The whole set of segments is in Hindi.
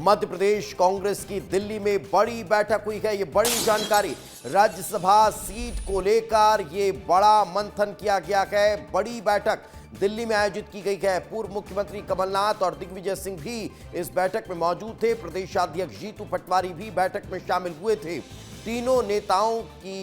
मध्य प्रदेश कांग्रेस की दिल्ली में बड़ी बैठक हुई है। ये बड़ी जानकारी, राज्यसभा सीट को लेकर ये बड़ा मंथन किया गया है। बड़ी बैठक दिल्ली में आयोजित की गई है। पूर्व मुख्यमंत्री कमलनाथ और दिग्विजय सिंह भी इस बैठक में मौजूद थे। प्रदेशाध्यक्ष जीतू पटवारी भी बैठक में शामिल हुए थे। तीनों नेताओं की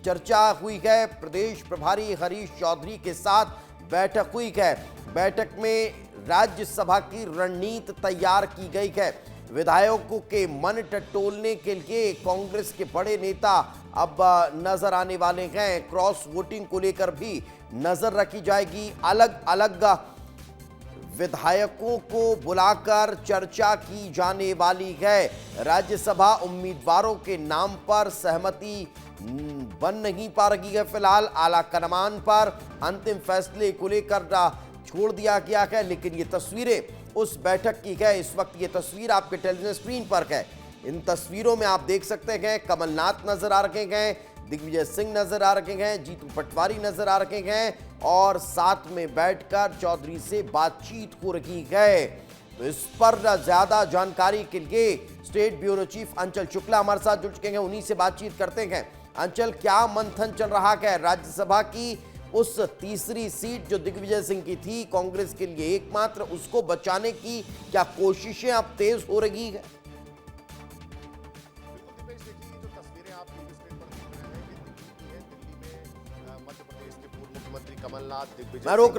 चर्चा हुई है। प्रदेश प्रभारी हरीश चौधरी के साथ बैठक हुई है। बैठक में राज्यसभा की रणनीति तैयार की गई है। विधायकों के मन टटोलने के लिए कांग्रेस के बड़े नेता अब नजर आने वाले हैं। क्रॉस वोटिंग को लेकर भी नजर रखी जाएगी। अलग अलग विधायकों को बुलाकर चर्चा की जाने वाली है। राज्यसभा उम्मीदवारों के नाम पर सहमति बन नहीं पा रही है। फिलहाल आला कमान पर अंतिम फैसले को लेकर छोड़ दिया गया है, लेकिन ये तस्वीरें उस बैठक की है। इस वक्त ये तस्वीर आपके टेलीविजन स्क्रीन पर है। इन तस्वीरों में आप देख सकते हैं कमलनाथ नजर आ रहे हैं, दिग्विजय सिंह नजर आ रहे हैं, जीतू पटवारी नजर आ रहे हैं और साथ में बैठकर चौधरी से बातचीत हो रही है। तो इस पर ज्यादा जानकारी के लिए स्टेट ब्यूरो चीफ अंचल शुक्ला हमारे साथ जुड़ चुके हैं। उन्हीं से बातचीत करते हैं। अंचल, क्या मंथन चल रहा है राज्यसभा की उस तीसरी सीट जो दिग्विजय सिंह की थी, कांग्रेस के लिए एकमात्र, उसको बचाने की क्या कोशिशें अब तेज हो रही है? कमलनाथ, दिग्विजय मैं रोक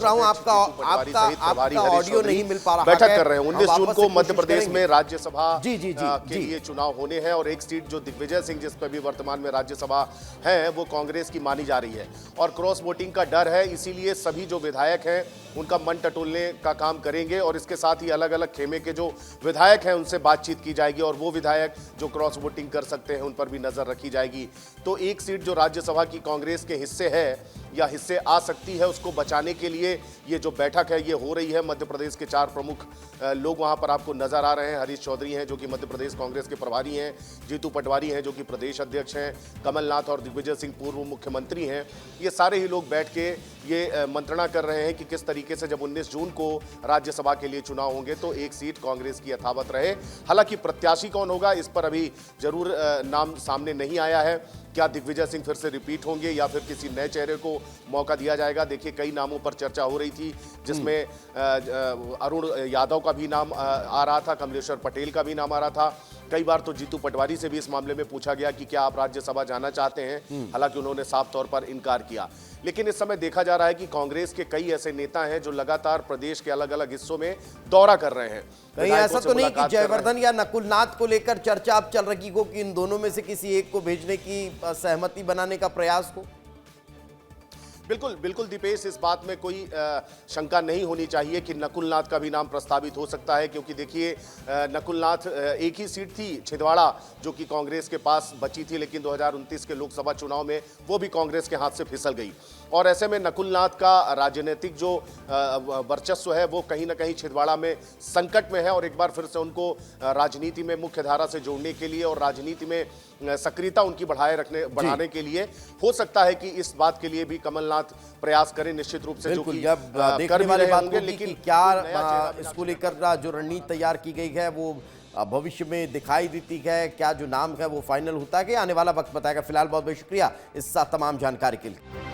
रहा हूं आपका ऑडियो नहीं मिल पा रहा है। बैठक कर रहे हैं 19 जून को मध्य प्रदेश में राज्यसभा जी के लिए चुनाव होने हैं और एक सीट जो दिग्विजय सिंह जिस पर भी वर्तमान में राज्यसभा है वो कांग्रेस की मानी जा रही है और क्रॉस वोटिंग का डर है, इसीलिए सभी जो विधायक हैं उनका मन टटोलने का काम करेंगे और इसके साथ ही अलग अलग खेमे के जो विधायक हैं उनसे बातचीत की जाएगी और वो विधायक जो क्रॉस वोटिंग कर सकते हैं उन पर भी नजर रखी जाएगी। तो एक सीट जो राज्यसभा की कांग्रेस के हिस्से है या हिस्से आ सकती है, उसको बचाने के लिए ये जो बैठक है ये हो रही है। मध्य प्रदेश के 4 प्रमुख लोग वहां पर आपको नजर आ रहे हैं। हरीश चौधरी हैं जो कि मध्य प्रदेश कांग्रेस के प्रभारी हैं, जीतू पटवारी हैं जो कि प्रदेश अध्यक्ष हैं, कमलनाथ और दिग्विजय सिंह पूर्व मुख्यमंत्री हैं। ये सारे ही लोग बैठ के ये मंत्रणा कर रहे हैं कि किस तरीके से जब 19 जून को राज्यसभा के लिए चुनाव होंगे तो एक सीट कांग्रेस की यथावत रहे। हालांकि प्रत्याशी कौन होगा इस पर अभी जरूर नाम सामने नहीं आया है। क्या दिग्विजय सिंह फिर से रिपीट होंगे या फिर किसी नए चेहरे को मौका दिया जाएगा? देखिए, कई नामों पर चर्चा हो रही थी जिसमें अरुण यादव का भी नाम आ रहा था, कमलेश्वर पटेल का भी नाम आ रहा था। कई बार तो जीतू पटवारी से भी इस मामले में पूछा गया कि क्या आप राज्यसभा जाना चाहते हैं, हालांकि उन्होंने साफ तौर पर इनकार किया। लेकिन इस समय देखा जा रहा है कि कांग्रेस के कई ऐसे नेता हैं जो लगातार प्रदेश के अलग अलग हिस्सों में दौरा कर रहे हैं। कहीं ऐसा तो नहीं कि जयवर्धन या नकुलनाथ को लेकर चर्चा अब चल रही हो कि इन दोनों में से किसी एक को भेजने की सहमति बनाने का प्रयास हो? बिल्कुल बिल्कुल दीपेश, इस बात में कोई शंका नहीं होनी चाहिए कि नकुलनाथ का भी नाम प्रस्तावित हो सकता है, क्योंकि देखिए नकुलनाथ एक ही सीट थी छिंदवाड़ा जो कि कांग्रेस के पास बची थी, लेकिन 2029 के लोकसभा चुनाव में वो भी कांग्रेस के हाथ से फिसल गई और ऐसे में नकुलनाथ का राजनीतिक जो वर्चस्व है वो कहीं ना कहीं छिंदवाड़ा में संकट में है और एक बार फिर से उनको राजनीति में मुख्य धारा से जोड़ने के लिए और राजनीति में सक्रियता उनकी बढ़ाने के लिए हो सकता है कि इस बात के लिए भी कमलनाथ प्रयास करें निश्चित रूप से, जो कि देखने वाली बात होगी। लेकिन क्या इसको लेकर जो रणनीति तैयार की गई है वो भविष्य में दिखाई देती है? क्या जो नाम है वो फाइनल होता है कि आने वाला वक्त बताएगा? फिलहाल बहुत बहुत शुक्रिया इस तमाम जानकारी के लिए।